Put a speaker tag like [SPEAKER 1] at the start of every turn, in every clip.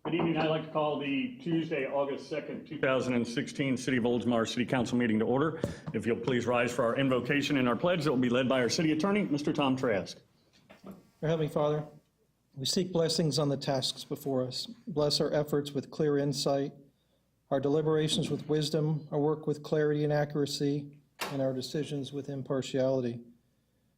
[SPEAKER 1] Good evening. I'd like to call the Tuesday, August 2nd, 2016 City of Oldsmar City Council meeting to order. If you'll please rise for our invocation and our pledge that will be led by our City Attorney, Mr. Tom Trask.
[SPEAKER 2] Our Heavenly Father, we seek blessings on the tasks before us. Bless our efforts with clear insight, our deliberations with wisdom, our work with clarity and accuracy, and our decisions with impartiality.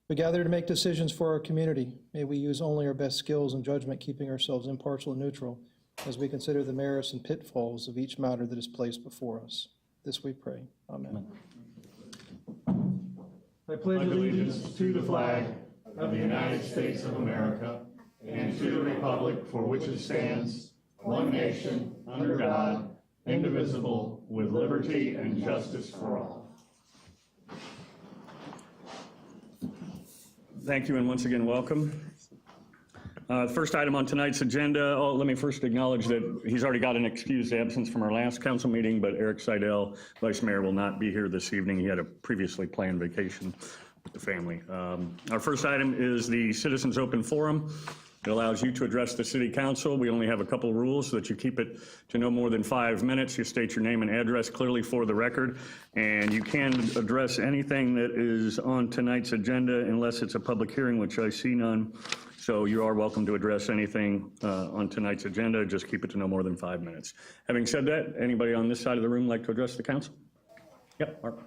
[SPEAKER 2] We gather to make decisions for our community. May we use only our best skills and judgment, keeping ourselves impartial and neutral as we consider the merits and pitfalls of each matter that is placed before us. This we pray. Amen.
[SPEAKER 3] I pledge allegiance to the flag of the United States of America and to the republic for which it stands, one nation, under God, indivisible, with liberty and justice for all.
[SPEAKER 1] Thank you, and once again, welcome. First item on tonight's agenda, let me first acknowledge that he's already got an excused absence from our last council meeting, but Eric Seidel, Vice Mayor, will not be here this evening. He had a previously planned vacation with the family. Our first item is the Citizens Open Forum. It allows you to address the City Council. We only have a couple of rules so that you keep it to no more than 5 minutes. You state your name and address clearly for the record, and you can address anything that is on tonight's agenda unless it's a public hearing, which I see none. So you are welcome to address anything on tonight's agenda. Just keep it to no more than 5 minutes. Having said that, anybody on this side of the room like to address the council? Yep, Mark.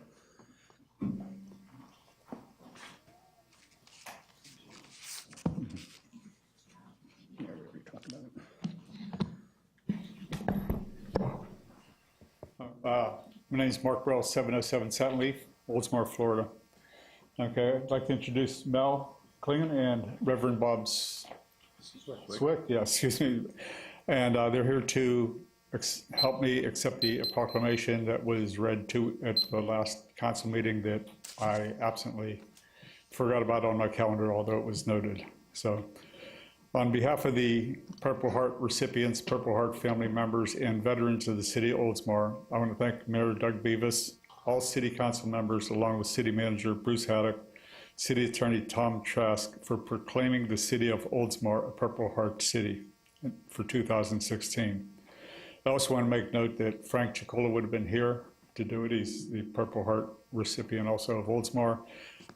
[SPEAKER 4] My name is Mark Rell, 707 Satin Leaf, Oldsmar, Florida. Okay, I'd like to introduce Mel Klingon and Reverend Bob Swick. Yeah, excuse me. And they're here to help me accept the proclamation that was read to at the last council meeting that I absently forgot about on my calendar, although it was noted. So, on behalf of the Purple Heart recipients, Purple Heart family members, and veterans of the City of Oldsmar, I want to thank Mayor Doug Beavis, all City Council members, along with City Manager Bruce Haddock, City Attorney Tom Trask, for proclaiming the City of Oldsmar a Purple Heart City for 2016. I also want to make note that Frank Chicola would have been here to do it. He's the Purple Heart recipient also of Oldsmar,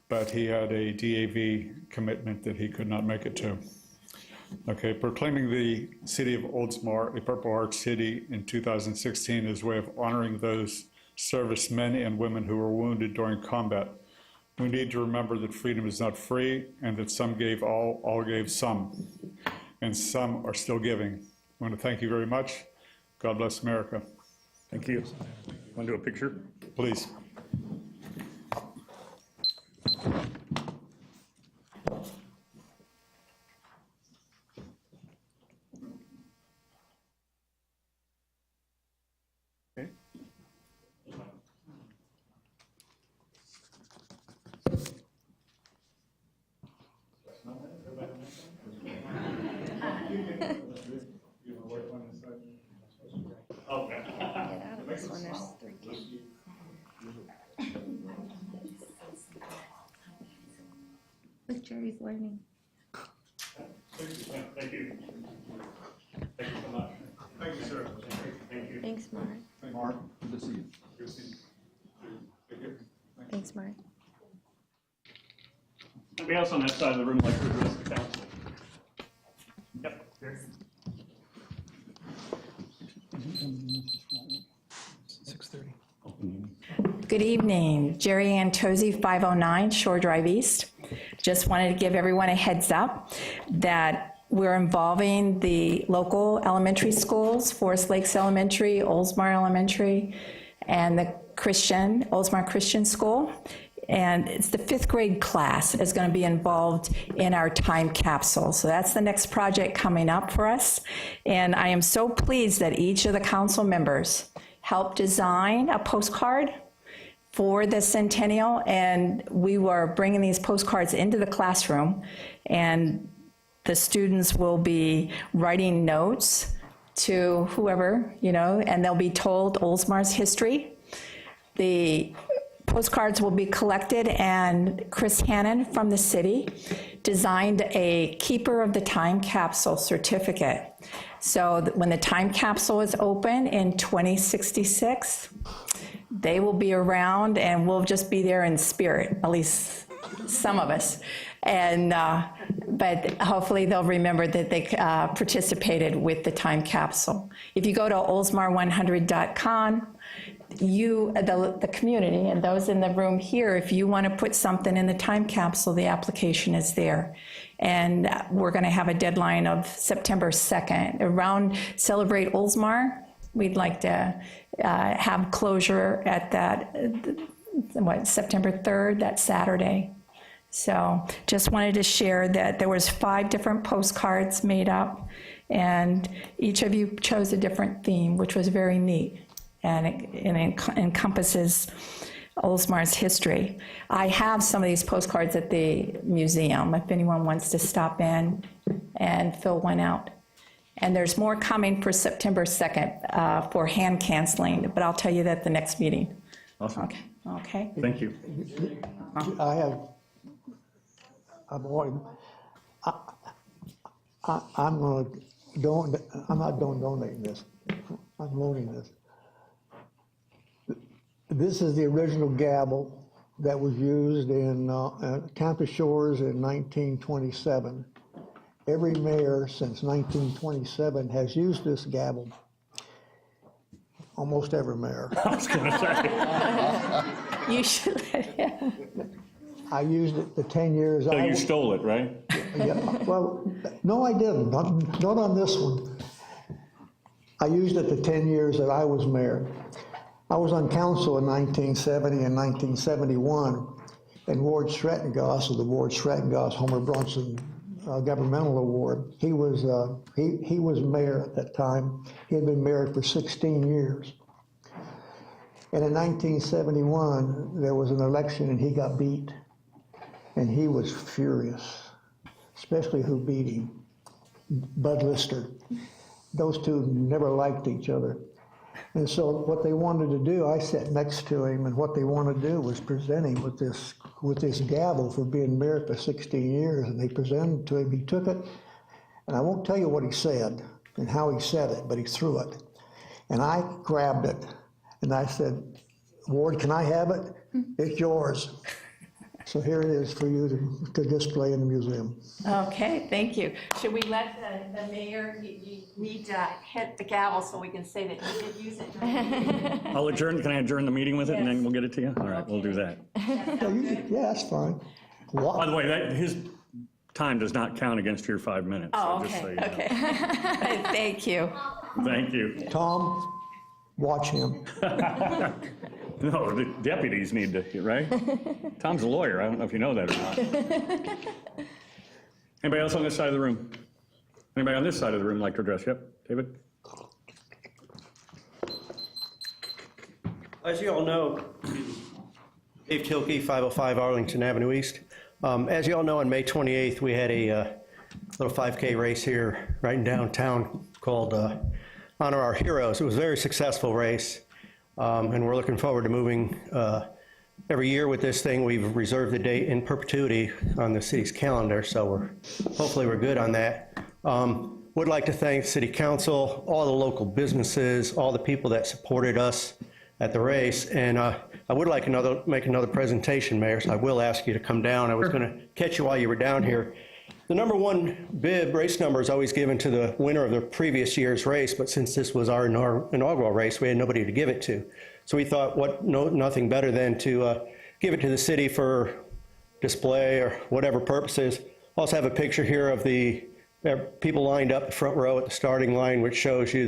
[SPEAKER 4] but he had a DAV commitment that he could not make it to. Okay, proclaiming the City of Oldsmar a Purple Heart City in 2016 is a way of honoring those servicemen and women who were wounded during combat. We need to remember that freedom is not free, and that some gave all gave some, and some are still giving. I want to thank you very much. God bless America.
[SPEAKER 1] Thank you. Want to do a picture?
[SPEAKER 4] Please.
[SPEAKER 5] Look, Jerry's learning.
[SPEAKER 1] Thank you. Thank you so much. Thank you, sir. Thank you.
[SPEAKER 5] Thanks, Mark.
[SPEAKER 4] Mark, good to see you.
[SPEAKER 1] Good to see you.
[SPEAKER 5] Thanks, Mark.
[SPEAKER 1] Anybody else on that side of the room like to address the council? Yep. Here.
[SPEAKER 2] 6:30.
[SPEAKER 6] Good evening, Jerry Ann Tozy, 509 Shore Drive East. Just wanted to give everyone a heads up that we're involving the local elementary schools, Forest Lakes Elementary, Oldsmar Elementary, and the Oldsmar Christian School. And it's the 5th grade class is going to be involved in our time capsule. So that's the next project coming up for us. And I am so pleased that each of the council members helped design a postcard for the centennial, and we were bringing these postcards into the classroom, and the students will be writing notes to whoever, and they'll be told Oldsmar's history. The postcards will be collected, and Chris Hannon from the city designed a Keeper of the Time Capsule certificate. So that when the time capsule is open in 2066, they will be around and we'll just be there in spirit, at least some of us. And, but hopefully they'll remember that they participated with the time capsule. If you go to oldsmar100.com, the community and those in the room here, if you want to put something in the time capsule, the application is there. And we're going to have a deadline of September 2nd. Around Celebrate Oldsmar, we'd like to have closure at that, September 3rd, that Saturday. So just wanted to share that there was 5 different postcards made up, and each of you chose a different theme, which was very neat, and it encompasses Oldsmar's history. I have some of these postcards at the museum if anyone wants to stop in and fill one out. And there's more coming for September 2nd for hand canceling, but I'll tell you that at the next meeting.
[SPEAKER 1] Awesome.
[SPEAKER 6] Okay.
[SPEAKER 1] Thank you.
[SPEAKER 7] I'm not donating this. I'm loaning this. This is the original gavel that was used in Campus Shores in 1927. Every mayor since 1927 has used this gavel. Almost every mayor.
[SPEAKER 1] I was going to say.
[SPEAKER 6] You should let him.
[SPEAKER 7] I used it the 10 years.
[SPEAKER 1] So you stole it, right?
[SPEAKER 7] Yeah, well, no, I didn't. Not on this one. I used it the 10 years that I was mayor. I was on council in 1970 and 1971, and Ward Strettengoss of the Ward Strettengoss Homer Brunson Governmental Award. He was mayor at that time. He had been mayor for 16 years. And in 1971, there was an election and he got beat. And he was furious, especially who beat him, Bud Lister. Those two never liked each other. And so what they wanted to do, I sat next to him, and what they wanted to do was present him with this gavel for being mayor for 16 years, and they presented to him. He took it, and I won't tell you what he said and how he said it, but he threw it. And I grabbed it, and I said, Ward, can I have it? It's yours. So here it is for you to display in the museum.
[SPEAKER 6] Okay, thank you. Should we let the mayor, you need to hit the gavel so we can say that you did use it?
[SPEAKER 1] I'll adjourn. Can I adjourn the meeting with it and then we'll get it to you? All right, we'll do that.
[SPEAKER 7] Yeah, that's fine.
[SPEAKER 1] By the way, his time does not count against your 5 minutes.
[SPEAKER 6] Oh,
[SPEAKER 1] so just so
[SPEAKER 6] okay,
[SPEAKER 1] you know.
[SPEAKER 6] okay. Thank you.
[SPEAKER 1] Thank you.
[SPEAKER 7] Tom, watch him.
[SPEAKER 1] No, the deputies need to, right? Tom's a lawyer. I don't know if you know that or not. Anybody else on this side of the room? Anybody on this side of the room like to address? Yep, David?
[SPEAKER 8] As you all know, Dave Tilkey, 505 Arlington Avenue East. As you all know, on May 28th, we had a little 5K race here right in downtown called Honor Our Heroes. It was a very successful race, and we're looking forward to moving every year with this thing. We've reserved the date in perpetuity on the city's calendar, so hopefully we're good on that. Would like to thank City Council, all the local businesses, all the people that supported us at the race, and I would like make another presentation, Mayor, so I will ask you to come down. I was going to catch you while you were down here. The number one bib race number is always given to the winner of the previous year's race, but since this was our inaugural race, we had nobody to give it to. So we thought, nothing better than to give it to the city for display or whatever purposes. Also have a picture here of the people lined up the front row at the starting line, which shows you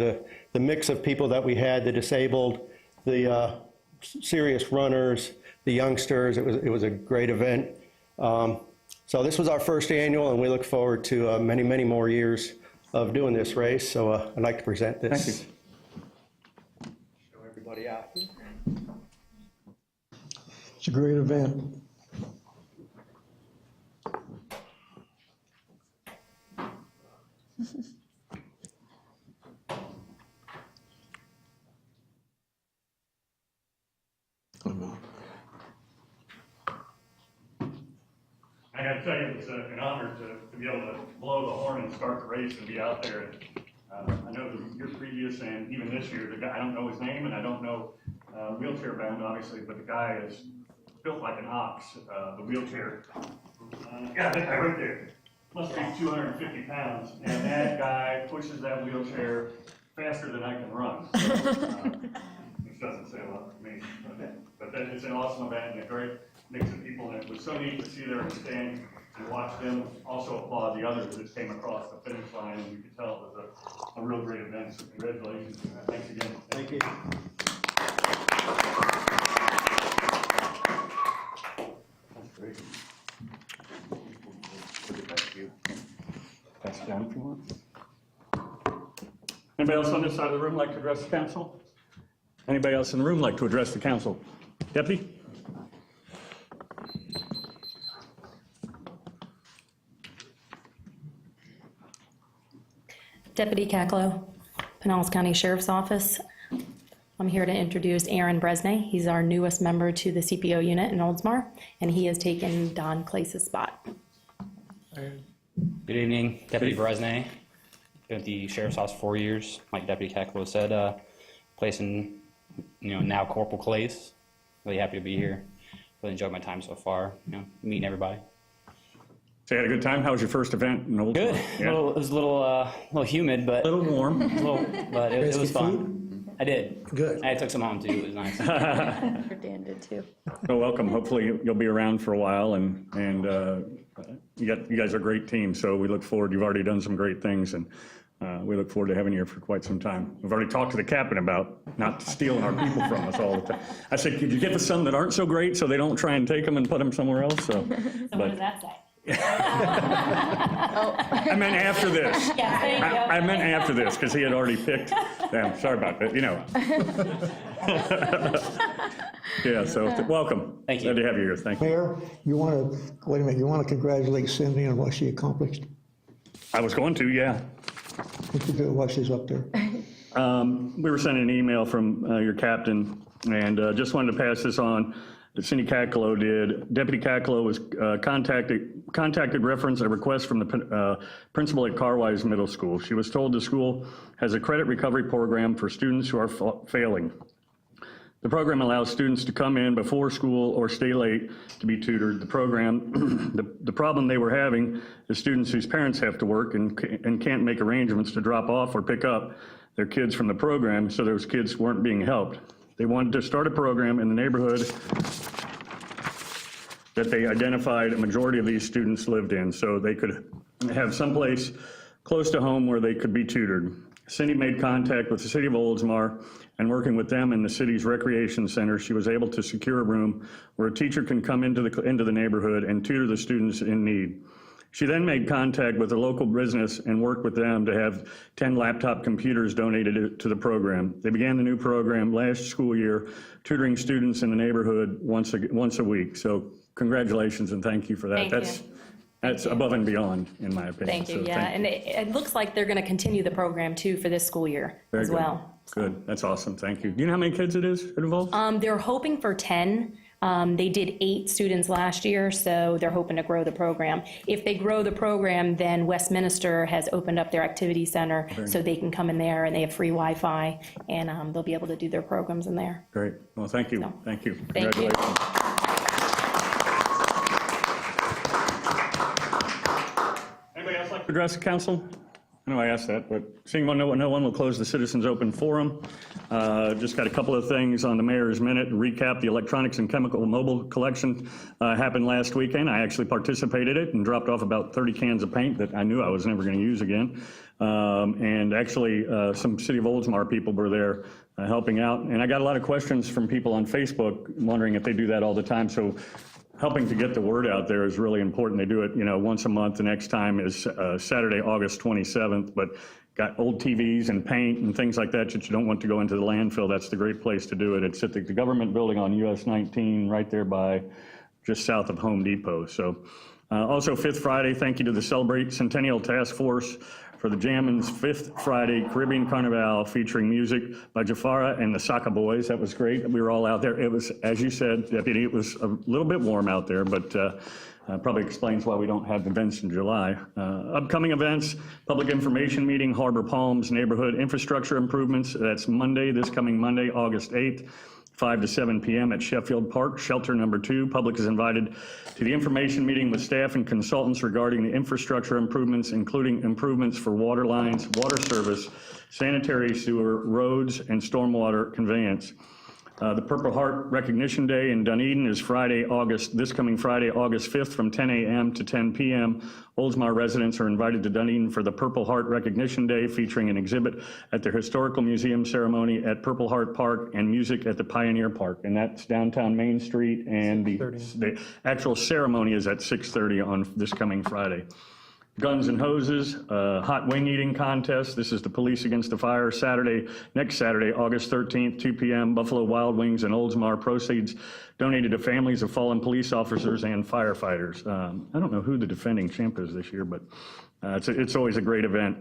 [SPEAKER 8] the mix of people that we had, the disabled, the serious runners, the youngsters. It was a great event. So this was our first annual, and we look forward to many, many more years of doing this race. So I'd like to present this.
[SPEAKER 1] Thank you.
[SPEAKER 8] Show everybody out here.
[SPEAKER 7] It's a great event.
[SPEAKER 1] I got tell you, it was an honor to be able to blow the horn and start the race and be out there. I know the year previous and even this year, the guy, I don't know his name and I don't know wheelchair bound, obviously, but the guy is built like an ox, the wheelchair. Yeah, that guy right there. Must be 250 pounds. And that guy pushes that wheelchair faster than I can run. Which doesn't say a lot to me. But it's an awesome event and a great mix of people. And it was so neat to see there and stand and watch them also applaud the others that came across the finish line. And you could tell it was a real great event. So congratulations. Thanks again.
[SPEAKER 8] Thank you.
[SPEAKER 1] That's great. Put it back to you. Pass it down if you want. Anybody else on this side of the room like to address the council? Anybody else in the room like to address the council? Deputy?
[SPEAKER 9] Deputy Cacklo, Pinellas County Sheriff's Office. I'm here to introduce Aaron Bresnay. He's our newest member to the CPO unit in Oldsmar, and he has taken Don Clace's spot.
[SPEAKER 10] Good evening, Deputy Bresnay. Been at the Sheriff's Office for 4 years. Like Deputy Cacklo said, placing, now Corporal Clace. Really happy to be here. Really enjoyed my time so far, meeting everybody.
[SPEAKER 1] So you had a good time? How was your first event in Oldsmar?
[SPEAKER 10] Good.
[SPEAKER 1] Yeah.
[SPEAKER 10] It was a little humid, but
[SPEAKER 1] A little warm.
[SPEAKER 10] but it was fun. I did.
[SPEAKER 7] Good.
[SPEAKER 10] I took some home too. It was nice.
[SPEAKER 5] Dan did too.
[SPEAKER 1] Well, welcome. Hopefully you'll be around for a while, and you guys are a great team. So we look forward. You've already done some great things, and we look forward to having you here for quite some time. We've already talked to the captain about not stealing our people from us all the time. I said, could you get to some that aren't so great so they don't try and take them and put them somewhere else? So
[SPEAKER 9] What does that say?
[SPEAKER 1] I meant after this.
[SPEAKER 9] Yeah, thank you.
[SPEAKER 1] I meant after this because he had already picked them. Sorry about that. Yeah. So welcome.
[SPEAKER 10] Thank you.
[SPEAKER 1] Glad to have you here. Thank you.
[SPEAKER 7] Mayor, you want to congratulate Cindy on what she accomplished?
[SPEAKER 1] I was going to, yeah.
[SPEAKER 7] What you do while she's up there?
[SPEAKER 1] We were sent an email from your captain, and just wanted to pass this on. Cindy Cacklo did. Deputy Cacklo was contacted reference a request from the principal at Carwise Middle School. She was told the school has a credit recovery program for students who are failing. The program allows students to come in before school or stay late to be tutored. The program, the problem they were having is students whose parents have to work and can't make arrangements to drop off or pick up their kids from the program, so those kids weren't being helped. They wanted to start a program in the neighborhood that they identified a majority of these students lived in, so they could have someplace close to home where they could be tutored. Cindy made contact with the city of Oldsmar, and working with them in the city's recreation center, she was able to secure a room where a teacher can come into the neighborhood and tutor the students in need. She then made contact with a local business and worked with them to have 10 laptop computers donated to the program. They began the new program last school year, tutoring students in the neighborhood once a week. So congratulations and thank you for that.
[SPEAKER 9] Thank you.
[SPEAKER 1] That's above and beyond, in my opinion.
[SPEAKER 9] Thank you,
[SPEAKER 1] So
[SPEAKER 9] yeah. And it looks like they're going to continue the program too for this school year
[SPEAKER 1] Very
[SPEAKER 9] as
[SPEAKER 1] good.
[SPEAKER 9] well.
[SPEAKER 1] Good, that's awesome, thank you. Do you know how many kids it is involved?
[SPEAKER 9] They're hoping for 10. They did 8 students last year, so they're hoping to grow the program. If they grow the program, then Westminster has opened up their activity center so they can come in there, and they have free Wi-Fi, and they'll be able to do their programs in there.
[SPEAKER 1] Great, well, thank you,
[SPEAKER 9] So,
[SPEAKER 1] thank you.
[SPEAKER 9] thank you.
[SPEAKER 1] Congratulations. Anybody else like to address the council? I know I asked that, but seeing no one will close the citizens open forum. Just got a couple of things on the mayor's minute. Recap: the electronics and chemical mobile collection happened last weekend. I actually participated in it and dropped off about 30 cans of paint that I knew I was never going to use again. And actually some City of Oldsmar people were there helping out. And I got a lot of questions from people on Facebook wondering if they do that all the time. So helping to get the word out there is really important. They do it, once a month. The next time is Saturday, August 27th, but got old TVs and paint and things like that you don't want to go into the landfill. That's the great place to do it. It's at the government building on US 19, right there by just south of Home Depot. So also Fifth Friday, thank you to the Celebrate Centennial Task Force for the Jammin's Fifth Friday Caribbean Carnival featuring music by Jafara and the Saka Boys. That was great. We were all out there. It was, as you said, Deputy, it was a little bit warm out there, but Probably explains why we don't have events in July. Upcoming events, public information meeting, Harbor Palms neighborhood infrastructure improvements. That's Monday, this coming Monday, August 8th, 5 to 7 p.m. at Sheffield Park, shelter number 2. Public is invited to the information meeting with staff and consultants regarding the infrastructure improvements, including improvements for water lines, water service, sanitary sewer, roads, and stormwater conveyance. The Purple Heart Recognition Day in Dunedin is this coming Friday, August 5th from 10 a.m. to 10 p.m. Oldsmar residents are invited to Dunedin for the Purple Heart Recognition Day, featuring an exhibit at the Historical Museum ceremony at Purple Heart Park and music at the Pioneer Park. And that's downtown Main Street, and the actual ceremony is at 6:30 on this coming Friday. Guns and Hoses, hot wing eating contest. This is the Police Against the Fire, next Saturday, August 13th, 2 p.m. Buffalo Wild Wings and Oldsmar. Proceeds donated to families of fallen police officers and firefighters. I don't know who the defending champ is this year, but it's always a great event.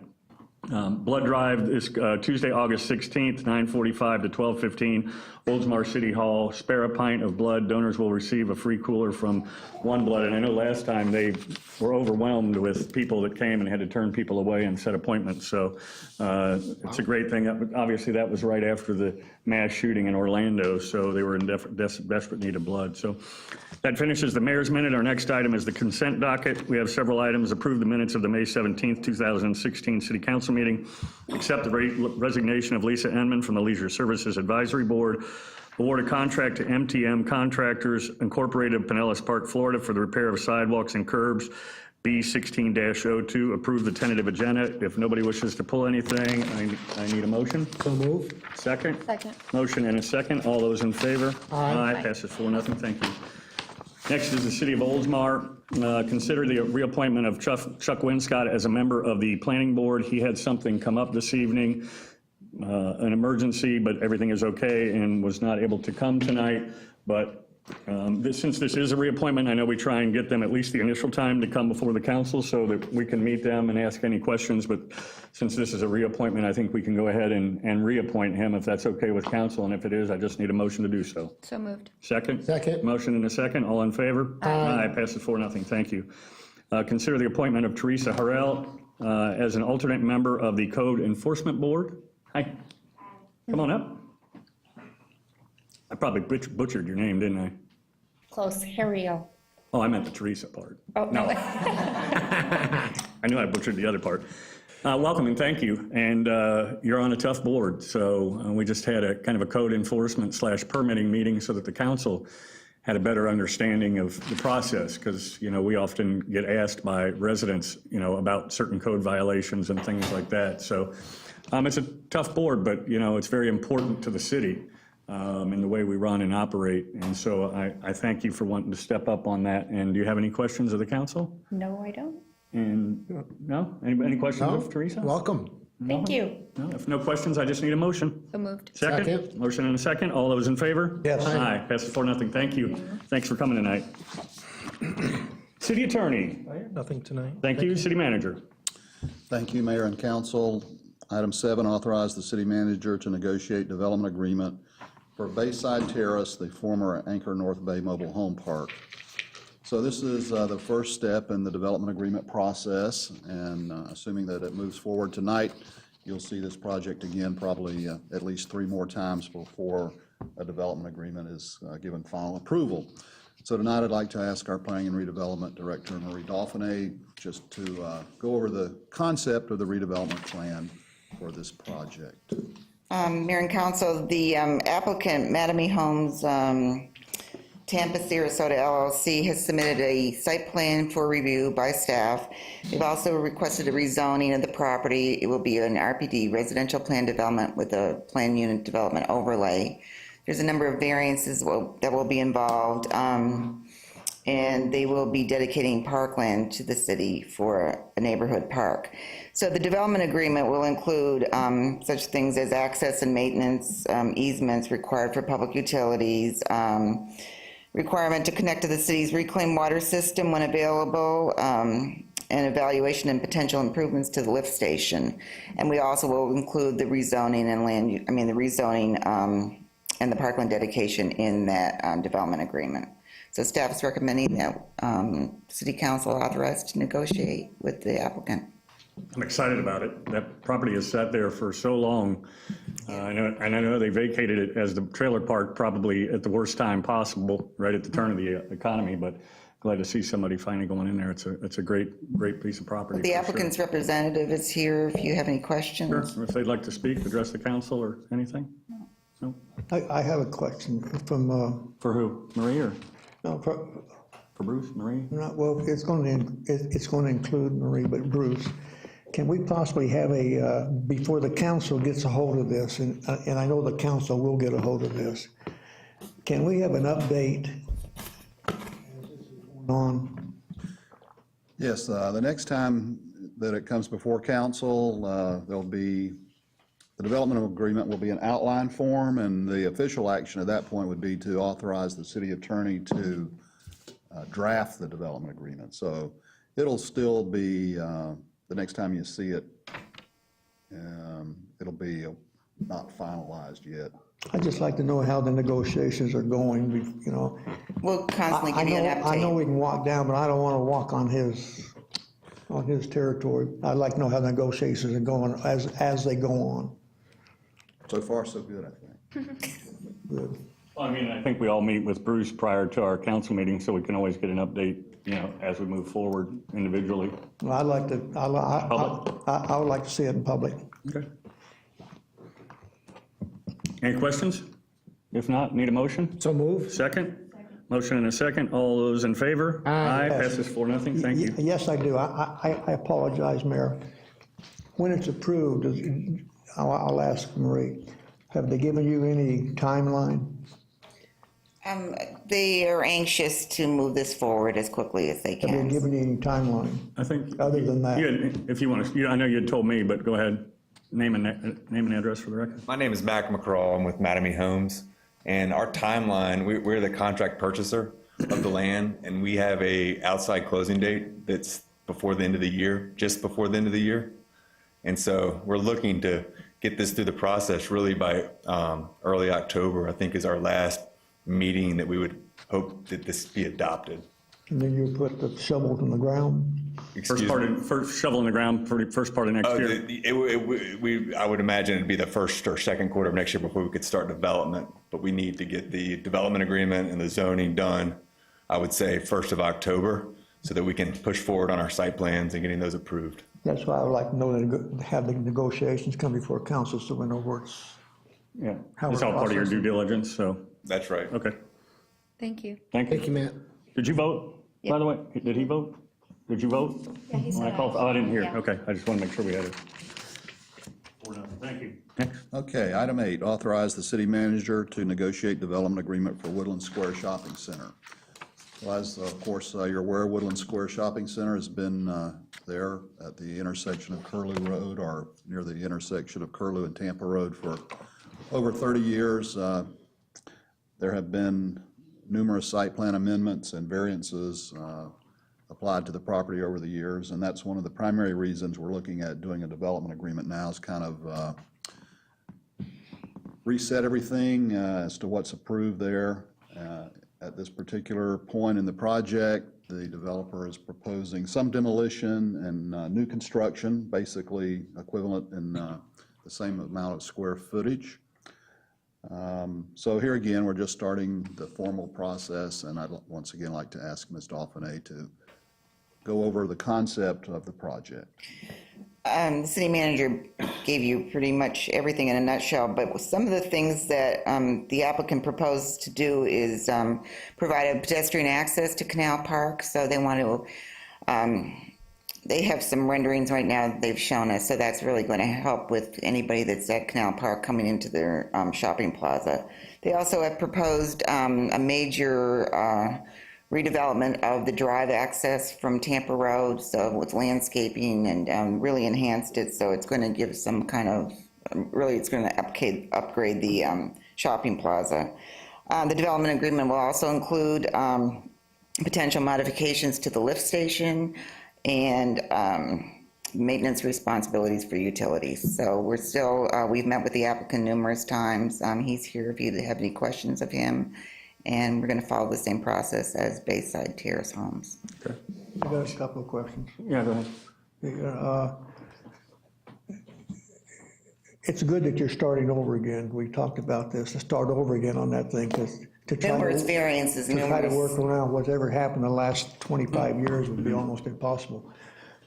[SPEAKER 1] Blood drive is Tuesday, August 16th, 9:45 to 12:15, Oldsmar City Hall. Spare a pint of blood. Donors will receive a free cooler from One Blood. And I know last time they were overwhelmed with people that came and had to turn people away and set appointments. So it's a great thing. Obviously, that was right after the mass shooting in Orlando, so they were in desperate need of blood. So that finishes the mayor's minute. Our next item is the consent docket. We have several items. Approve the minutes of the May 17th, 2016 City Council meeting. Accept the resignation of Lisa Enman from the Leisure Services Advisory Board. Award a contract to MTM Contractors, Incorporated of Pinellas Park, Florida, for the repair of sidewalks and curbs. B16-02. Approve the tentative agenda. If nobody wishes to pull anything, I need a motion.
[SPEAKER 7] So move.
[SPEAKER 1] Second?
[SPEAKER 5] Second.
[SPEAKER 1] Motion and a second. All those in favor? Aye. Passes 4-0. Thank you. Next is the City of Oldsmar. Consider the reappointment of Chuck Winscott as a member of the Planning Board. He had something come up this evening, an emergency, but everything is okay and was not able to come tonight. But since this is a reappointment, I know we try and get them at least the initial time to come before the council so that we can meet them and ask any questions. But since this is a reappointment, I think we can go ahead and reappoint him if that's okay with council. And if it is, I just need a motion to do so.
[SPEAKER 5] So moved.
[SPEAKER 1] Second?
[SPEAKER 7] Second.
[SPEAKER 1] Motion and a second. All in favor? Aye. Passes 4-0. Thank you. Consider the appointment of Theresa Harriel as an alternate member of the Code Enforcement Board. Hi. Come on up. I probably butchered your name, didn't I?
[SPEAKER 9] Close, Harriel.
[SPEAKER 1] Oh, I meant the Theresa part.
[SPEAKER 9] Oh, no.
[SPEAKER 1] I knew I butchered the other part. Welcome and thank you. And you're on a tough board. So we just had a kind of a code enforcement / permitting meeting so that the council had a better understanding of the process, because, you know, we often get asked by residents, you know, about certain code violations and things like that. So it's a tough board, but, you know, it's very important to the city in the way we run and operate. And so I thank you for wanting to step up on that. And do you have any questions of the council?
[SPEAKER 9] No, I don't.
[SPEAKER 1] And no? Any questions of Theresa?
[SPEAKER 7] Welcome.
[SPEAKER 9] Thank you.
[SPEAKER 1] No, if no questions, I just need a motion.
[SPEAKER 5] So moved.
[SPEAKER 1] Second?
[SPEAKER 7] Second.
[SPEAKER 1] Motion and a second. All those in favor?
[SPEAKER 7] Yes.
[SPEAKER 1] Aye. Passes 4-0. Thank you. Thanks for coming tonight. City Attorney.
[SPEAKER 2] Nothing tonight.
[SPEAKER 1] Thank you. City Manager.
[SPEAKER 11] Thank you, Mayor and Council. Item 7, authorize the city manager to negotiate development agreement for Bayside Terrace, the former Anchor North Bay Mobile Home Park. So this is the first step in the development agreement process, and assuming that it moves forward tonight, you'll see this project again probably at least 3 more times before a development agreement is given final approval. So tonight I'd like to ask our Planning and Redevelopment Director, Marie Dauphiné, just to go over the concept of the redevelopment plan for this project.
[SPEAKER 12] Mayor and Council, the applicant, Mattamy Homes, Tampa, Sarasota LLC, has submitted a site plan for review by staff. They've also requested a rezoning of the property. It will be an RPD, residential plan development, with a plan unit development overlay. There's a number of variances that will be involved, and they will be dedicating parkland to the city for a neighborhood park. So the development agreement will include such things as access and maintenance easements required for public utilities, requirement to connect to the city's reclaimed water system when available, and evaluation and potential improvements to the lift station. And we also will include the rezoning and the parkland dedication in that development agreement. So staff is recommending that City Council authorize to negotiate with the applicant.
[SPEAKER 1] I'm excited about it. That property has sat there for so long. And I know they vacated it as the trailer park probably at the worst time possible, right at the turn of the economy, but glad to see somebody finally going in there. It's a great piece of property.
[SPEAKER 12] The
[SPEAKER 1] for sure.
[SPEAKER 12] applicant's representative is here if you have any questions.
[SPEAKER 1] Sure. If they'd like to speak, address the council or anything? No?
[SPEAKER 7] I have a question from,
[SPEAKER 1] For who? Marie or
[SPEAKER 7] no,
[SPEAKER 1] for Bruce? Marie?
[SPEAKER 7] well, it's going to include Marie, but Bruce. Can we possibly have before the council gets a hold of this, and I know the council will get a hold of this, can we have an update on?
[SPEAKER 11] Yes, the next time that it comes before council, there'll be, the development agreement will be an outline form, and the official action at that point would be to authorize the city attorney to draft the development agreement. So it'll still be, the next time you see it, it'll be not finalized yet.
[SPEAKER 7] I'd just like to know how the negotiations are going, you know.
[SPEAKER 12] We'll constantly give you an update.
[SPEAKER 7] I know we can walk down, but I don't want to walk on his territory. I'd like to know how the negotiations are going as they go on.
[SPEAKER 11] So far, so good, I think.
[SPEAKER 7] Good.
[SPEAKER 1] Well, I mean, I think we all meet with Bruce prior to our council meeting, so we can always get an update, as we move forward individually.
[SPEAKER 7] Well, I'd like to, I would like to see it in public.
[SPEAKER 1] Okay. Any questions? If not, need a motion?
[SPEAKER 2] So move.
[SPEAKER 1] Second? Motion and a second. All those in favor? Aye. Passes 4-0. Thank you.
[SPEAKER 7] Yes, I do. I apologize, Mayor. When it's approved, I'll ask Marie, have they given you any timeline?
[SPEAKER 12] They are anxious to move this forward as quickly as they
[SPEAKER 7] Have they
[SPEAKER 12] can.
[SPEAKER 7] given you any timeline,
[SPEAKER 1] I think.
[SPEAKER 7] other than that?
[SPEAKER 1] If you want to, I know you had told me, but go ahead. Name and address for the record.
[SPEAKER 13] My name is Mac McCraw. I'm with Mattamy Homes. And our timeline, we're the contract purchaser of the land, and we have a outside closing date that's before the end of the year, just before the end of the year. And so we're looking to get this through the process really by early October, I think is our last meeting that we would hope that this be adopted.
[SPEAKER 7] And then you put the shovels in the ground?
[SPEAKER 1] First shovel in the ground for the first part of next year.
[SPEAKER 13] I would imagine it'd be the first or second quarter of next year before we could start development, but we need to get the development agreement and the zoning done, I would say 1st of October, so that we can push forward on our site plans and getting those approved.
[SPEAKER 7] That's why I would like to know that, have the negotiations come before council so we know where it's.
[SPEAKER 1] Yeah,
[SPEAKER 7] How
[SPEAKER 1] it's
[SPEAKER 7] we're
[SPEAKER 1] all part of your due
[SPEAKER 7] processing.
[SPEAKER 1] diligence, so,
[SPEAKER 13] That's right.
[SPEAKER 1] okay.
[SPEAKER 5] Thank you.
[SPEAKER 1] Thank you.
[SPEAKER 2] Thank you, Matt.
[SPEAKER 1] Did you vote, by the way? Did he vote? Did you vote?
[SPEAKER 5] Yeah, he
[SPEAKER 1] When I
[SPEAKER 5] said
[SPEAKER 1] called,
[SPEAKER 5] aye.
[SPEAKER 1] oh, I didn't hear.
[SPEAKER 5] Yeah.
[SPEAKER 1] Okay, I just want to make sure we had it. 4-0. Thank you. Next.
[SPEAKER 11] Okay, item 8, authorize the city manager to negotiate development agreement for Woodlands Square Shopping Center. Well, as of course you're aware, Woodlands Square Shopping Center has been there at the intersection of Curlew Road, or near the intersection of Curlew and Tampa Road, for over 30 years. There have been numerous site plan amendments and variances applied to the property over the years, and that's one of the primary reasons we're looking at doing a development agreement now, is kind of reset everything as to what's approved there. At this particular point in the project, the developer is proposing some demolition and new construction, basically equivalent in the same amount of square footage. So here again, we're just starting the formal process, and I'd once again like to ask Ms. Dauphiné to go over the concept of the project.
[SPEAKER 12] The city manager gave you pretty much everything in a nutshell, but some of the things that the applicant proposed to do is provide a pedestrian access to Canal Park. So they want to, they have some renderings right now they've shown us, so that's really going to help with anybody that's at Canal Park coming into their shopping plaza. They also have proposed a major redevelopment of the drive access from Tampa Road, so with landscaping, and really enhanced it, so it's going to give some kind of, really it's going to upgrade the shopping plaza. The development agreement will also include potential modifications to the lift station and maintenance responsibilities for utilities. So we're still, we've met with the applicant numerous times. He's here if you have any questions of him. And we're going to follow the same process as Bayside Terrace homes.
[SPEAKER 7] I got a couple of questions.
[SPEAKER 1] Yeah, go ahead.
[SPEAKER 7] It's good that you're starting over again. We talked about this, to start over again on that thing, to try
[SPEAKER 12] Numerous
[SPEAKER 7] to,
[SPEAKER 12] variances,
[SPEAKER 7] to try to
[SPEAKER 12] numerous.
[SPEAKER 7] work around whatever happened the last 25 years would be almost impossible.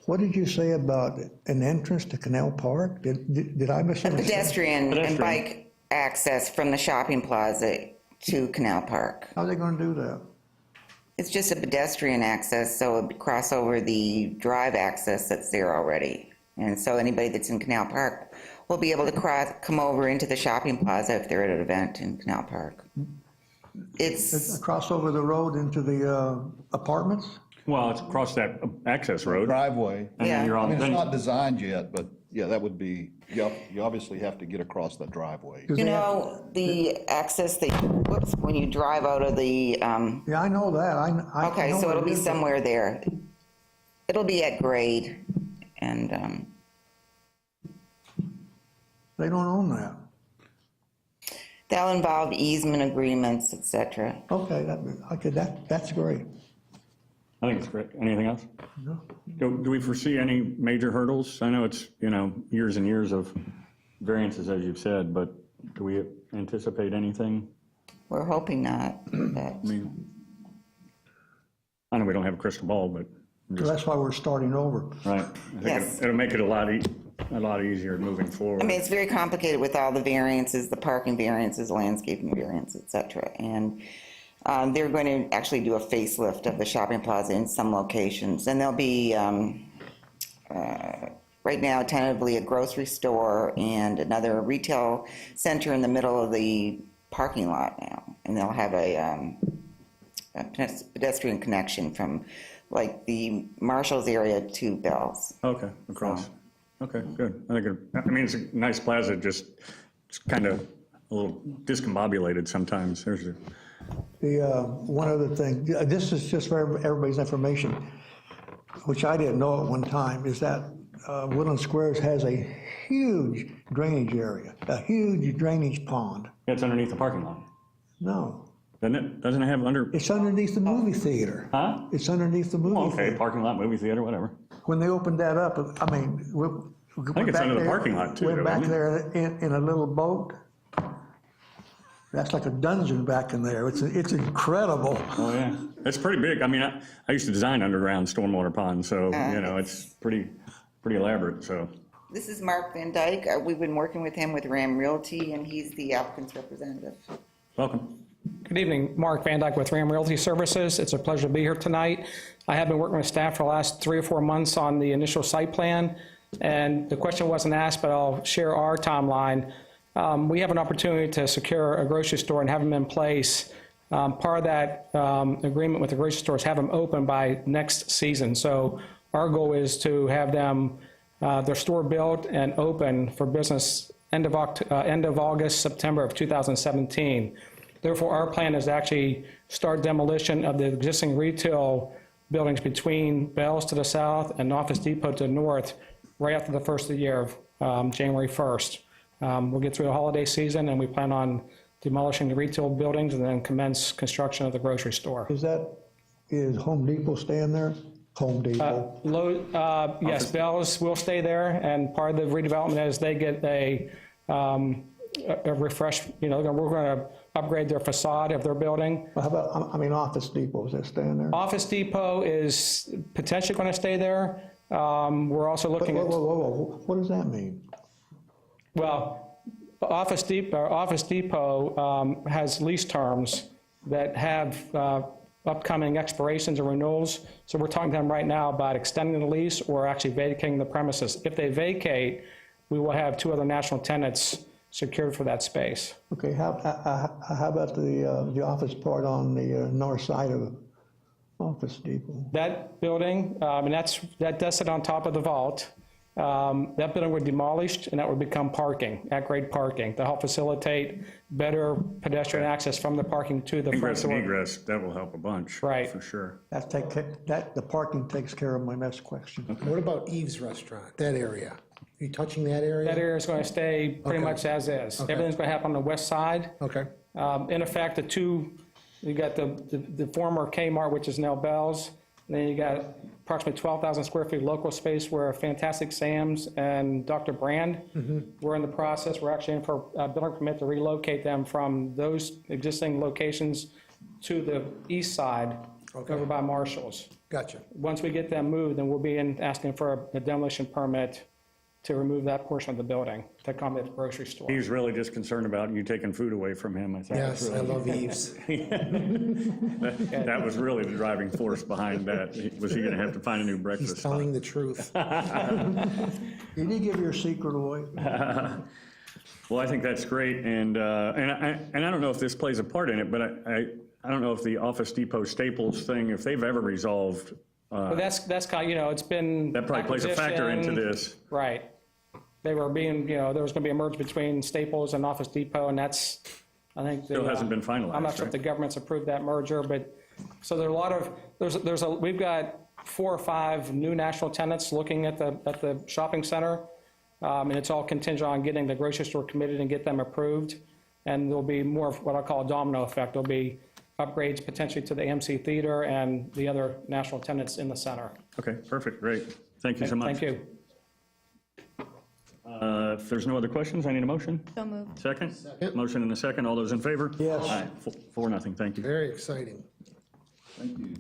[SPEAKER 7] What did you say about an entrance to Canal Park? Did I misunderstand?
[SPEAKER 12] Pedestrian and bike access from the shopping plaza to Canal Park.
[SPEAKER 7] How are they gonna do that?
[SPEAKER 12] It's just a pedestrian access, so it would cross over the drive access that's there already. And so anybody that's in Canal Park will be able to come over into the shopping plaza if they're at an event in Canal Park. It's,
[SPEAKER 7] Cross over the road into the apartments?
[SPEAKER 1] Well, it's across that access road.
[SPEAKER 11] Driveway.
[SPEAKER 1] And
[SPEAKER 12] Yeah.
[SPEAKER 1] then you're
[SPEAKER 11] I
[SPEAKER 1] on,
[SPEAKER 11] mean, it's
[SPEAKER 1] then,
[SPEAKER 11] not designed yet, but yeah, that would be, you obviously have to get across that driveway.
[SPEAKER 12] you know, the access, when you drive out of the,
[SPEAKER 7] Yeah, I know that. I
[SPEAKER 12] okay,
[SPEAKER 7] know
[SPEAKER 12] so
[SPEAKER 7] what
[SPEAKER 12] it'll
[SPEAKER 7] it
[SPEAKER 12] be
[SPEAKER 7] is.
[SPEAKER 12] somewhere there. It'll be at grade, and
[SPEAKER 7] They don't own that.
[SPEAKER 12] that'll involve easement agreements, et cetera.
[SPEAKER 7] Okay, that's great.
[SPEAKER 1] I think it's great. Anything else? Do we foresee any major hurdles? I know it's, years and years of variances, as you've said, but do we anticipate anything?
[SPEAKER 12] We're hoping not, but
[SPEAKER 1] I mean, I know we don't have a crystal ball, but,
[SPEAKER 7] So that's why we're starting over.
[SPEAKER 1] right. I think
[SPEAKER 12] Yes.
[SPEAKER 1] it'll make it a lot easier moving forward.
[SPEAKER 12] I mean, it's very complicated with all the variances, the parking variances, landscaping variances, et cetera. And they're going to actually do a facelift of the shopping plaza in some locations. And there'll be, right now, tentatively a grocery store and another retail center in the middle of the parking lot now. And they'll have a pedestrian connection from like the Marshall's area to Bell's.
[SPEAKER 1] Okay, across. Okay, good. It's a nice plaza, just, it's kind of a little discombobulated sometimes.
[SPEAKER 7] One other thing, this is just for everybody's information, which I didn't know at one time, is that Woodlands Square has a huge drainage area, a huge drainage pond.
[SPEAKER 1] It's underneath the parking lot,
[SPEAKER 7] No,
[SPEAKER 1] doesn't it? Doesn't it have under,
[SPEAKER 7] it's underneath the movie theater.
[SPEAKER 1] huh?
[SPEAKER 7] It's underneath the movie
[SPEAKER 1] Okay,
[SPEAKER 7] theater.
[SPEAKER 1] parking lot, movie theater, whatever.
[SPEAKER 7] When they opened that up, I mean,
[SPEAKER 1] I think it's under the parking lot too,
[SPEAKER 7] Went back
[SPEAKER 1] isn't it?
[SPEAKER 7] there in a little boat. That's like a dungeon back in there. It's incredible.
[SPEAKER 1] Oh, yeah. It's pretty big. I mean, I used to design underground stormwater ponds, so, it's pretty elaborate, so.
[SPEAKER 12] This is Mark Van Dyke. We've been working with him with Ram Realty, and he's the applicant's representative.
[SPEAKER 1] Welcome.
[SPEAKER 14] Good evening, Mark Van Dyke with Ram Realty Services. It's a pleasure to be here tonight. I have been working with staff for the last 3 or 4 months on the initial site plan, and the question wasn't asked, but I'll share our timeline. We have an opportunity to secure a grocery store and have them in place. Part of that agreement with the grocery store is have them open by next season. So our goal is to have them, their store built and open for business end of August, September of 2017. Therefore, our plan is to actually start demolition of the existing retail buildings between Bell's to the south and Office Depot to the north right after the first of the year, January 1st. We'll get through the holiday season, and we plan on demolishing the retail buildings and then commence construction of the grocery store.
[SPEAKER 7] Is Home Depot staying there? Home Depot?
[SPEAKER 14] Yes, Bell's will stay there, and part of the redevelopment is they get a refresh, we're going to upgrade their facade of their building.
[SPEAKER 7] Well, how about, Office Depot, is that staying there?
[SPEAKER 14] Office Depot is potentially going to stay there. We're also looking at...
[SPEAKER 7] Whoa, what does that mean?
[SPEAKER 14] Well, Office Depot has lease terms that have upcoming expirations and renewals. So we're talking to them right now about extending the lease or actually vacating the premises. If they vacate, we will have 2 other national tenants secured for that space.
[SPEAKER 7] Okay, how about the office part on the north side of Office Depot?
[SPEAKER 14] That building, that does sit on top of the vault. That building would be demolished, and that would become parking, at-grade parking, to help facilitate better pedestrian access from the parking to the front
[SPEAKER 1] Ingress and
[SPEAKER 14] door.
[SPEAKER 1] egress, that will help a bunch.
[SPEAKER 14] Right.
[SPEAKER 1] For sure.
[SPEAKER 7] The parking takes care of my next question.
[SPEAKER 3] What about Eve's Restaurant, that area? Are you touching that area?
[SPEAKER 14] That area is going to stay pretty
[SPEAKER 3] Okay.
[SPEAKER 14] much as is.
[SPEAKER 3] Okay.
[SPEAKER 14] Everything's going to happen on the west side.
[SPEAKER 3] Okay.
[SPEAKER 14] In effect, the two You got the former Kmart, which is now Bell's. And then you got approximately 12,000 square feet local space where Fantastic Sam's and Dr. Brand. We're in the process. We're actually in for a building permit to relocate them from those existing locations to the east side over by Marshall's.
[SPEAKER 3] Gotcha.
[SPEAKER 14] Once we get them moved, then we'll be in asking for a demolition permit to remove that portion of the building to accommodate the grocery store.
[SPEAKER 1] He's really just concerned about you taking food away from him, I think.
[SPEAKER 3] Yes, I love Eves.
[SPEAKER 1] That was really the driving force behind that. Was he going to have to find a new breakfast
[SPEAKER 3] He's
[SPEAKER 1] spot?
[SPEAKER 3] telling the truth.
[SPEAKER 7] Did you give your secret away?
[SPEAKER 1] Well, I think that's great, and I don't know if this plays a part in it, but I don't know if the Office Depot Staples thing, if they've ever resolved.
[SPEAKER 14] But that's kind of, you know, it's been.
[SPEAKER 1] That probably plays a factor into
[SPEAKER 14] acquisition.
[SPEAKER 1] this.
[SPEAKER 14] Right. They were being, you know, there was going to be a merge between Staples and Office Depot, and that's, I think.
[SPEAKER 1] Still hasn't been finalized,
[SPEAKER 14] I'm not sure if
[SPEAKER 1] right?
[SPEAKER 14] the government's approved that merger, but, so there are a lot of, we've got 4 or 5 new national tenants looking at the shopping center. And it's all contingent on getting the grocery store committed and get them approved. And there'll be more of what I call a domino effect. There'll be upgrades potentially to the AMC Theater and the other national tenants in the center.
[SPEAKER 1] Okay, perfect, great. Thank you so much.
[SPEAKER 14] Thank you.
[SPEAKER 1] If there's no other questions, I need a motion.
[SPEAKER 5] So moved.
[SPEAKER 1] Second? Motion and a second. All those in favor?
[SPEAKER 7] Yes.
[SPEAKER 1] Aye. 4-0, thank you.
[SPEAKER 3] Very exciting.
[SPEAKER 11] Thank you.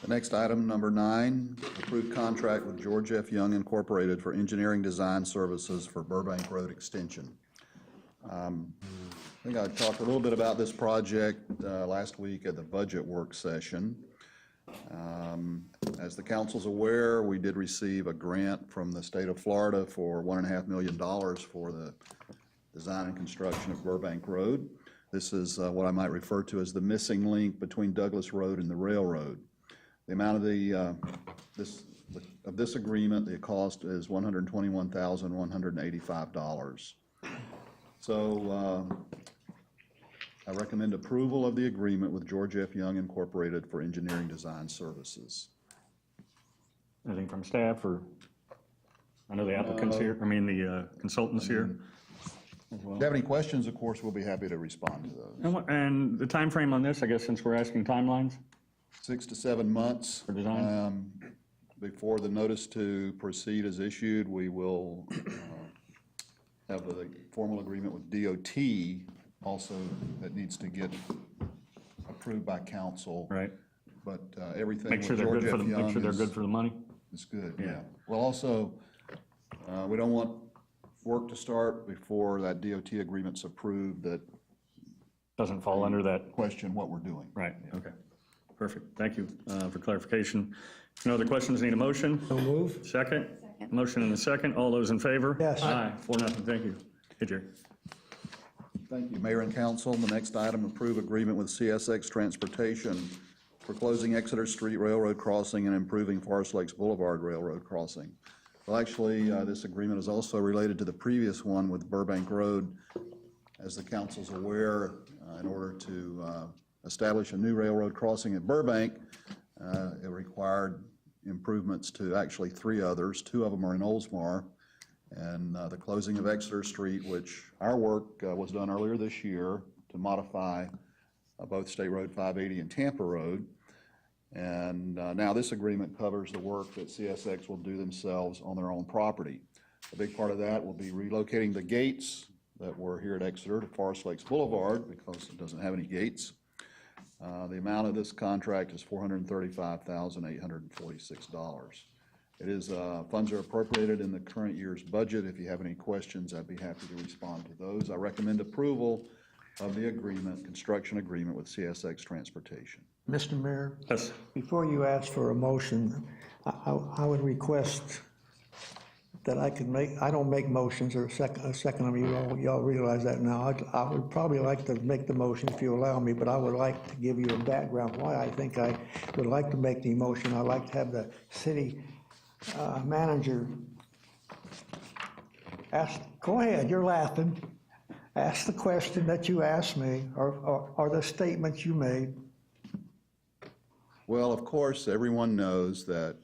[SPEAKER 11] The next item, number 9, approved contract with George F. Young Incorporated for engineering design services for Burbank Road Extension. I think I talked a little bit about this project last week at the budget work session. As the council's aware, we did receive a grant from the state of Florida for $1.5 million for the design and construction of Burbank Road. This is what I might refer to as the missing link between Douglas Road and the railroad. The amount of this agreement, the cost is $121,185. So I recommend approval of the agreement with George F. Young Incorporated for engineering design services.
[SPEAKER 1] Anything from staff, or, I know the applicant's here, I mean, the consultant's here.
[SPEAKER 11] If you have any questions, of course, we'll be happy to respond to those.
[SPEAKER 1] And the time frame on this, I guess, since we're asking timelines?
[SPEAKER 11] 6 to 7 months.
[SPEAKER 1] For design?
[SPEAKER 11] Before the notice to proceed is issued, we will have a formal agreement with DOT also that needs to get approved by council.
[SPEAKER 1] Right.
[SPEAKER 11] But everything
[SPEAKER 1] Make
[SPEAKER 11] with
[SPEAKER 1] sure they're
[SPEAKER 11] George
[SPEAKER 1] good
[SPEAKER 11] F.
[SPEAKER 1] for the, make
[SPEAKER 11] Young
[SPEAKER 1] sure they're good for the money?
[SPEAKER 11] is good, yeah. Well, also, we don't want work to start before that DOT agreement's approved that
[SPEAKER 1] Doesn't fall under that,
[SPEAKER 11] question what we're doing.
[SPEAKER 1] right, okay. Perfect, thank you for clarification. No other questions, need a motion?
[SPEAKER 3] So move.
[SPEAKER 1] Second? Motion and a second, all those in favor?
[SPEAKER 7] Yes.
[SPEAKER 1] Aye, 4-0, thank you. Hey, Jerry.
[SPEAKER 11] Thank you, Mayor and Council. The next item, approve agreement with CSX Transportation for closing Exeter Street Railroad Crossing and improving Forest Lakes Boulevard Railroad Crossing. Well, actually, this agreement is also related to the previous one with Burbank Road. As the council's aware, in order to establish a new railroad crossing at Burbank, it required improvements to actually 3 others. 2 of them are in Oldsmar. And the closing of Exeter Street, which our work was done earlier this year to modify both State Road 580 and Tampa Road. And now this agreement covers the work that CSX will do themselves on their own property. A big part of that will be relocating the gates that were here at Exeter to Forest Lakes Boulevard because it doesn't have any gates. The amount of this contract is $435,846. It is, funds are appropriated in the current year's budget. If you have any questions, I'd be happy to respond to those. I recommend approval of the agreement, construction agreement with CSX Transportation.
[SPEAKER 7] Mr. Mayor,
[SPEAKER 1] Yes.
[SPEAKER 7] before you ask for a motion, I would request that I could make, I don't make motions, or a second of you all realize that now. I would probably like to make the motion if you allow me, but I would like to give you a background why I think I would like to make the motion. I'd like to have the city manager ask, go ahead, you're laughing. Ask the question that you asked me, or the statements you made.
[SPEAKER 11] Well, of course, everyone knows that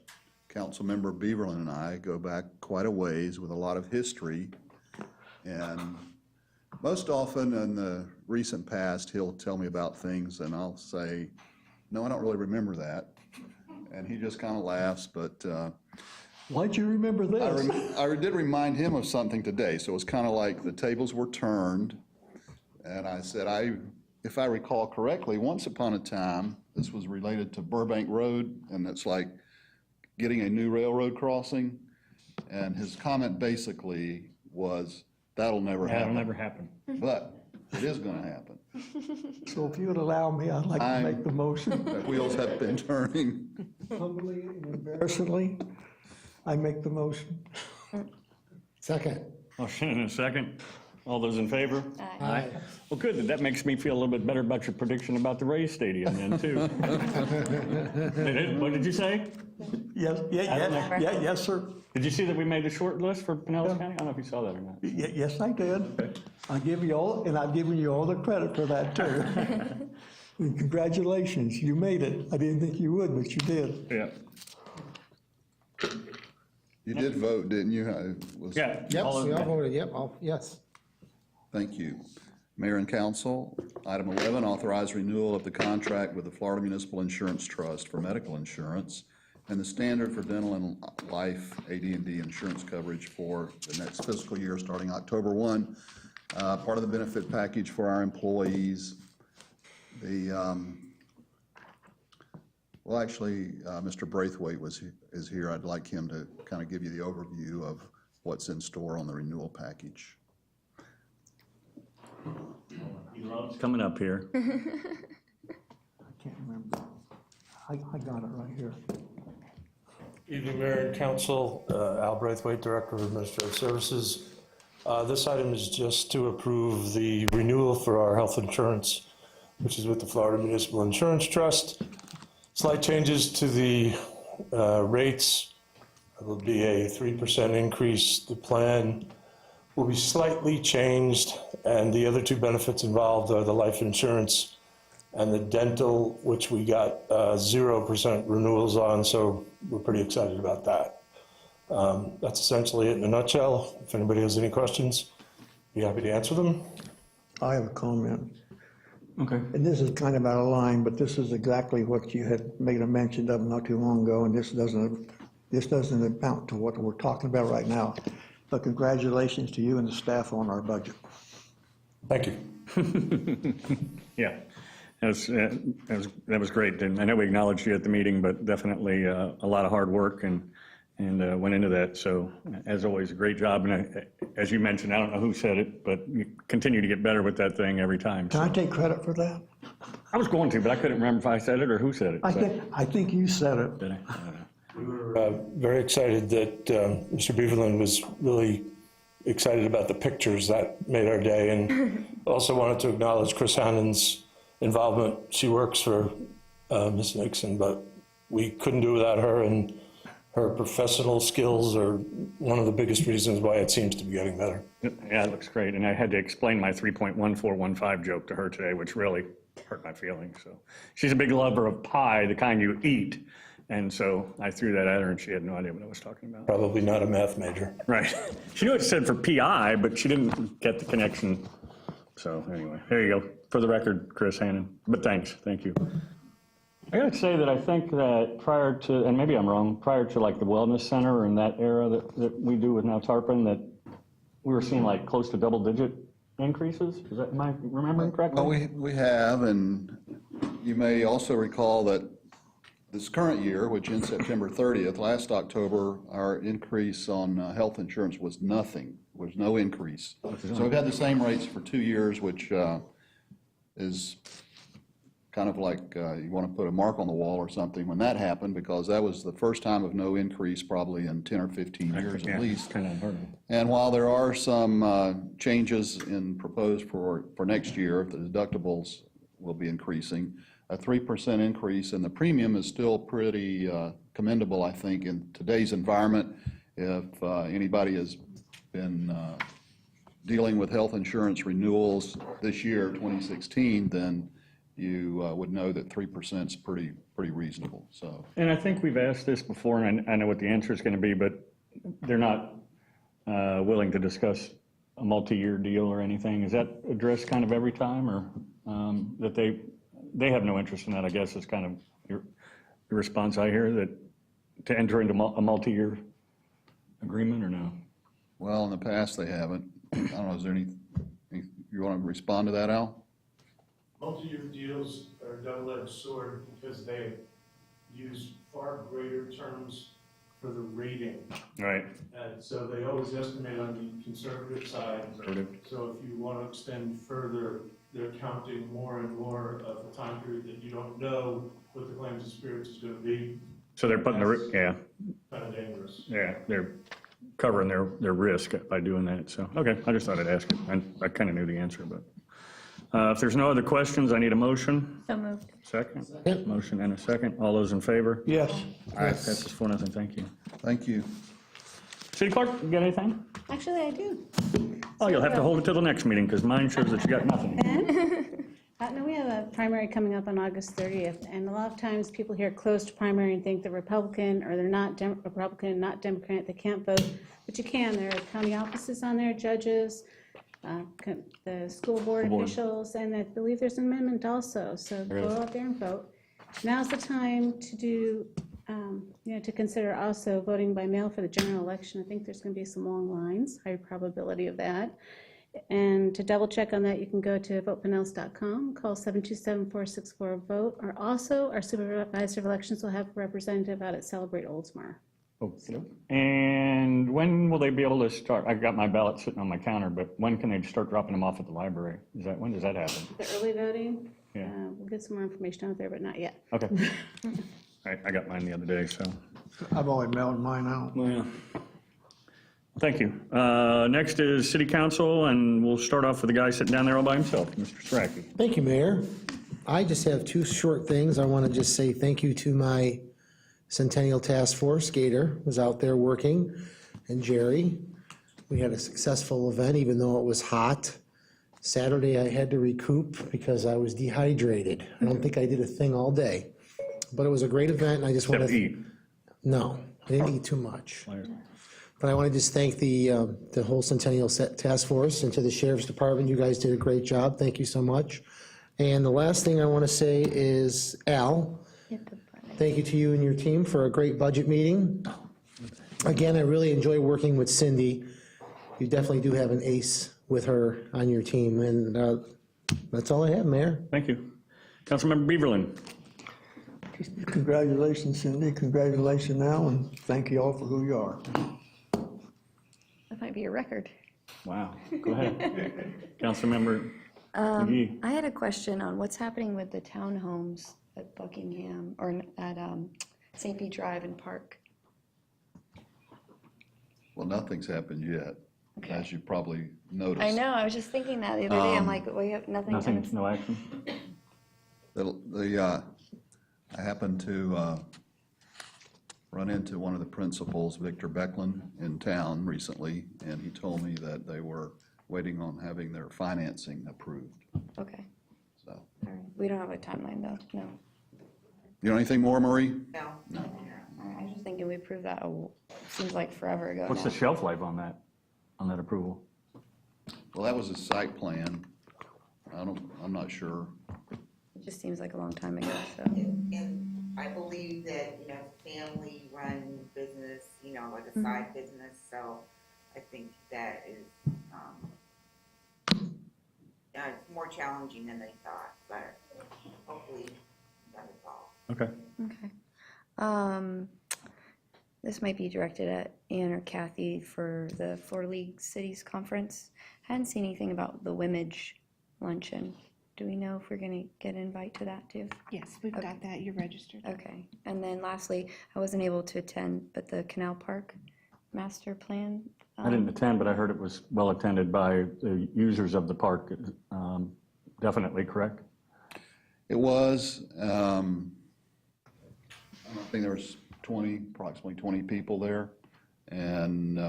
[SPEAKER 11] Councilmember Beaverland and I go back quite a ways with a lot of history. And Most often in the recent past, he'll tell me about things and I'll say, no, I don't really remember that. And he just kind of laughs, but
[SPEAKER 7] Why'd you remember this?
[SPEAKER 11] I did remind him of something today. So it was kind of like the tables were turned. And I said, if I recall correctly, once upon a time, this was related to Burbank Road, and it's like getting a new railroad crossing. And his comment basically was, that'll never happen.
[SPEAKER 1] That'll never happen.
[SPEAKER 11] But it is going to happen.
[SPEAKER 7] So if you would allow me, I'd like to make the motion.
[SPEAKER 11] The wheels have been turning.
[SPEAKER 7] Humbly and embarrassedly, I make the motion.
[SPEAKER 3] Second.
[SPEAKER 1] Motion and a second. All those in favor?
[SPEAKER 3] Aye.
[SPEAKER 1] Well, good. That makes me feel a little bit better about your prediction about the Rays Stadium then, too. What did you say?
[SPEAKER 7] Yes, yes, sir.
[SPEAKER 1] Did you see that we made the short list for Pinellas County? I don't know if you saw that or not.
[SPEAKER 7] Yes, I did. I'll give you all, and I've given you all the credit for that, too. And congratulations, you made it. I didn't think you would, but you did.
[SPEAKER 1] Yeah.
[SPEAKER 11] You did vote, didn't you?
[SPEAKER 1] Yeah.
[SPEAKER 3] Yep,
[SPEAKER 1] all
[SPEAKER 3] we
[SPEAKER 1] in-
[SPEAKER 3] all voted, yep, yes.
[SPEAKER 11] Thank you. Mayor and council, item 11, authorize renewal of the contract with the Florida Municipal Insurance Trust for medical insurance and the standard for dental and life AD&D insurance coverage for the next fiscal year starting October 1. Part of the benefit package for our employees. Well, actually, Mr. Braithwaite is here. I'd like him to kind of give you the overview of what's in store on the renewal package.
[SPEAKER 1] Coming up here.
[SPEAKER 7] I can't remember. I got it right here.
[SPEAKER 15] Evening, Mayor and Council. Al Braithwaite, Director of Administrative Services. This item is just to approve the renewal for our health insurance, which is with the Florida Municipal Insurance Trust. Slight changes to the rates. It will be a 3% increase. The plan will be slightly changed, and the other two benefits involved are the life insurance and the dental, which we got 0% renewals on, so we're pretty excited about that. That's essentially it in a nutshell. If anybody has any questions, be happy to answer them.
[SPEAKER 7] I have a comment.
[SPEAKER 1] Okay.
[SPEAKER 7] And this is kind of out of line, but this is exactly what you had made a mention of not too long ago, and this doesn't amount to what we're talking about right now. But congratulations to you and the staff on our budget.
[SPEAKER 15] Thank you.
[SPEAKER 1] Yeah, that was great. And I know we acknowledged you at the meeting, but definitely a lot of hard work and went into that. So as always, a great job. And as you mentioned, I don't know who said it, but you continue to get better with that thing every time.
[SPEAKER 7] Can I take credit for that?
[SPEAKER 1] I was going to, but I couldn't remember if I said it or who said it.
[SPEAKER 7] I think you said it.
[SPEAKER 1] Did I? I don't know.
[SPEAKER 15] We were very excited that Mr. Beaverland was really excited about the pictures. That made our day. And also wanted to acknowledge Chris Hannon's involvement. She works for Ms. Nixon, but we couldn't do without her, and her professional skills are one of the biggest reasons why it seems to be getting better.
[SPEAKER 1] Yeah, it looks great. And I had to explain my 3.1415 joke to her today, which really hurt my feelings. So she's a big lover of pie, the kind you eat. And so I threw that at her, and she had no idea what I was talking about.
[SPEAKER 15] Probably not a math major.
[SPEAKER 1] Right. She knew it said for PI, but she didn't get the connection. So anyway, there you go. For the record, Chris Hannon. But thanks. Thank you. I got to say that I think that prior to, and maybe I'm wrong, prior to like the wellness center and that era that we do with now Tarpon, that we were seeing like close to double-digit increases. Is that, am I remembering correctly?
[SPEAKER 11] Well, we have, and you may also recall that this current year, which ends September 30th, last October, our increase on health insurance was nothing. There was no increase. So we've had the same rates for 2 years, which is kind of like you want to put a mark on the wall or something when that happened, because that was the first time of no increase probably in 10 or 15 years at least.
[SPEAKER 1] Kind of unheard of.
[SPEAKER 11] And while there are some changes proposed for next year, the deductibles will be increasing. A 3% increase in the premium is still pretty commendable, I think, in today's environment. If anybody has been dealing with health insurance renewals this year, 2016, then you would know that 3% is pretty reasonable. So.
[SPEAKER 1] And I think we've asked this before, and I know what the answer is going to be, but they're not willing to discuss a multi-year deal or anything? Is that addressed kind of every time, or that they have no interest in that, I guess, is kind of your response I hear, that to enter into a multi-year agreement or no?
[SPEAKER 11] Well, in the past, they haven't. I don't know, is there any, you want to respond to that, Al?
[SPEAKER 15] Multi-year deals are a double-edged sword because they use far greater terms for the rating.
[SPEAKER 1] Right.
[SPEAKER 15] And so they always estimate on the conservative side. So if you want to extend further, they're counting more and more of the time period that you don't know what the claims experience is going to be.
[SPEAKER 1] So they're putting
[SPEAKER 15] Kind of dangerous.
[SPEAKER 1] yeah, they're covering their risk by doing that, so, okay, I just thought I'd ask it. I kind of knew the answer, but. If there's no other questions, I need a motion.
[SPEAKER 5] So moved.
[SPEAKER 1] Second? Motion and a second. All those in favor?
[SPEAKER 7] Yes.
[SPEAKER 1] All right, passes 4-0, thank you.
[SPEAKER 11] Thank you.
[SPEAKER 1] City Clerk, you got anything?
[SPEAKER 5] Actually, I do.
[SPEAKER 1] Oh, you'll have to hold it till the next meeting, because mine shows that you got nothing.
[SPEAKER 16] No, we have a primary coming up on August 30th, and a lot of times people hear closed primary and think they're Republican, or they're not Republican, not Democrat, they can't vote, but you can. There are county offices on there, judges, the school board officials, and I believe there's an amendment also, so go out there and vote. Now's the time to do, to consider also voting by mail for the general election. I think there's going to be some long lines, high probability of that. And to double check on that, you can go to votepinellas.com, call 727-464-VOTE, or also our supervisor of elections will have a representative out at Celebrate Oldsmar.
[SPEAKER 1] And when will they be able to start? I've got my ballot sitting on my counter, but when can they start dropping them off at the library? When does that happen?
[SPEAKER 16] The early voting,
[SPEAKER 1] Yeah.
[SPEAKER 16] we'll get some more information out there, but not yet.
[SPEAKER 1] Okay. All right, I got mine the other day, so.
[SPEAKER 7] I've already mailed mine out.
[SPEAKER 1] Well, thank you. Next is City Council, and we'll start off with the guy sitting down there all by himself, Mr. Strachey.
[SPEAKER 17] Thank you, Mayor. I just have two short things. I want to just say thank you to my Centennial Task Force. Gator was out there working, and Jerry. We had a successful event, even though it was hot. Saturday, I had to recoup because I was dehydrated. I don't think I did a thing all day, but it was a great event, and I just want to
[SPEAKER 1] eat.
[SPEAKER 17] No, I didn't eat too much. But I want to just thank the whole Centennial Task Force, and to the Sheriff's Department. You guys did a great job. Thank you so much. And the last thing I want to say is, Al, thank you to you and your team for a great budget meeting. Again, I really enjoy working with Cindy. You definitely do have an ace with her on your team, and that's all I have, Mayor.
[SPEAKER 1] Thank you. Councilmember Beaverland.
[SPEAKER 7] Congratulations, Cindy. Congratulations, Al, and thank you all for who you are.
[SPEAKER 5] That might be a record.
[SPEAKER 1] Wow, go ahead. Councilmember McGee.
[SPEAKER 5] I had a question on what's happening with the townhomes at Buckingham, or at St. Pete Drive and Park.
[SPEAKER 11] Well, nothing's happened yet, as you probably noticed.
[SPEAKER 5] I know, I was just thinking that the other day. I'm like, we have nothing.
[SPEAKER 1] Nothing, no action?
[SPEAKER 11] I happened to run into one of the principals, Victor Becklin, in town recently, and he told me that they were waiting on having their financing approved.
[SPEAKER 5] Okay.
[SPEAKER 11] So,
[SPEAKER 5] All right. We don't have a timeline, though, no.
[SPEAKER 11] you know anything more, Marie?
[SPEAKER 12] No.
[SPEAKER 5] All right. I was just thinking we approved that, seems like forever ago
[SPEAKER 1] What's
[SPEAKER 5] now.
[SPEAKER 1] the shelf life on that approval?
[SPEAKER 11] Well, that was a site plan. I'm not sure.
[SPEAKER 5] It just seems like a long time ago, so.
[SPEAKER 12] And I believe that, family-run business, like a side business, so I think that is, it's more challenging than they thought, but hopefully that is all.
[SPEAKER 1] Okay.
[SPEAKER 5] Okay. This might be directed at Ann or Kathy for the Florida League Cities Conference. Hadn't seen anything about the Wimmage luncheon. Do we know if we're going to get an invite to that too?
[SPEAKER 18] Yes, we've got that. You're registered.
[SPEAKER 5] Okay. And then lastly, I wasn't able to attend, but the Canal Park Master Plan.
[SPEAKER 1] I didn't attend, but I heard it was well attended by the users of the park. Definitely, correct?
[SPEAKER 11] It was. I think there was approximately 20 people there, and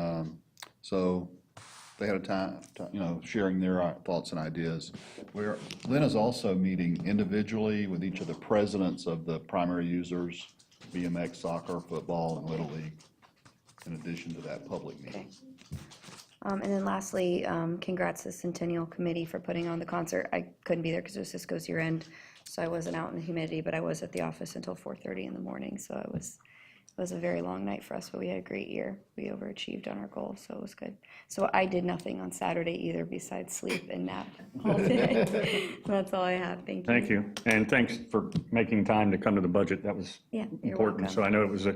[SPEAKER 11] so they had a time, sharing their thoughts and ideas. Lynn is also meeting individually with each of the presidents of the primary users, BMX, soccer, football, and Little League, in addition to that public meeting.
[SPEAKER 5] And then lastly, congrats to the Centennial Committee for putting on the concert. I couldn't be there because it was Cisco's year end, so I wasn't out in the humidity, but I was at the office until 4:30 in the morning, so it was a very long night for us, but we had a great year. We overachieved on our goals, so it was good. So I did nothing on Saturday either besides sleep and nap all day. That's all I have. Thank you.
[SPEAKER 1] Thank you, and thanks for making time to come to the budget. That was
[SPEAKER 5] Yeah, you're
[SPEAKER 1] important.
[SPEAKER 5] welcome.
[SPEAKER 1] So I know it was a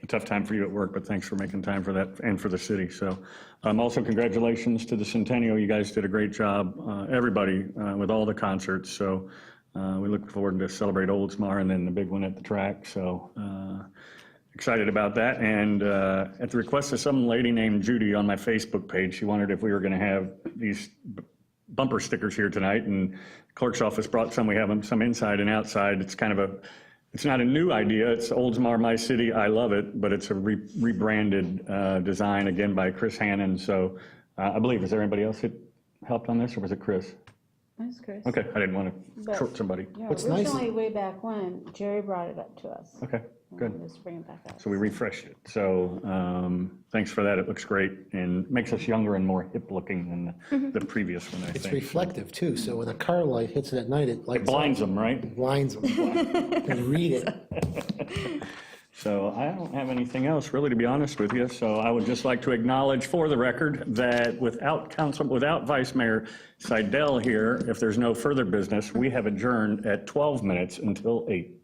[SPEAKER 1] tough time for you at work, but thanks for making time for that and for the city. So also congratulations to the Centennial. You guys did a great job, everybody, with all the concerts. So we look forward to celebrate Oldsmar and then the big one at the track. So excited about that. And at the request of some lady named Judy on my Facebook page, she wondered if we were going to have these bumper stickers here tonight, and clerk's office brought some. We have them some inside and outside. It's kind of it's not a new idea. It's Oldsmar, my city, I love it, but it's a rebranded design, again, by Chris Hannon. So I believe, is there anybody else that helped on this, or was it Chris?
[SPEAKER 16] That's Chris.
[SPEAKER 1] Okay, I didn't want to
[SPEAKER 16] But-
[SPEAKER 1] short somebody.
[SPEAKER 16] Yeah,
[SPEAKER 17] What's nice-
[SPEAKER 16] originally, way back when, Jerry brought it up to us.
[SPEAKER 1] Okay, good.
[SPEAKER 16] Just bring it back up.
[SPEAKER 1] So we refreshed it. So thanks for that. It looks great and makes us younger and more hip looking than the previous one, I
[SPEAKER 17] It's
[SPEAKER 1] think.
[SPEAKER 17] reflective too, so when a car light hits it at night, it lights
[SPEAKER 1] It blinds them, right?
[SPEAKER 17] up. Blinds them. Can read it.
[SPEAKER 1] So I don't have anything else, really, to be honest with you. So I would just like to acknowledge for the record that without Vice Mayor Seidel here, if there's no further business, we have adjourned at 12 minutes until 8.